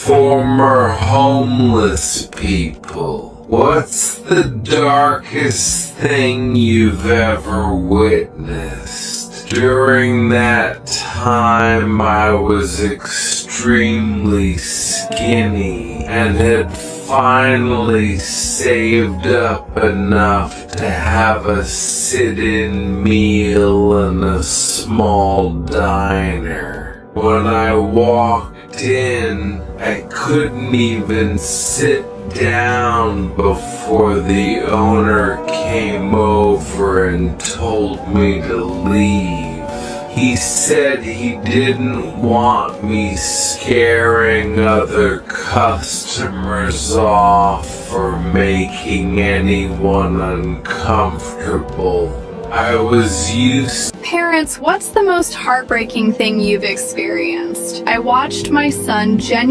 former homeless people. What's the darkest thing you've ever witnessed? During that time, I was extremely skinny and had finally saved up enough to have a sit-in meal in a small diner. When I walked in, I couldn't even sit down before the owner came over and told me to leave. He said he didn't want me scaring other customers off or making anyone uncomfortable. I was used. Parents, what's the most heartbreaking thing you've experienced? I watched my son genuinely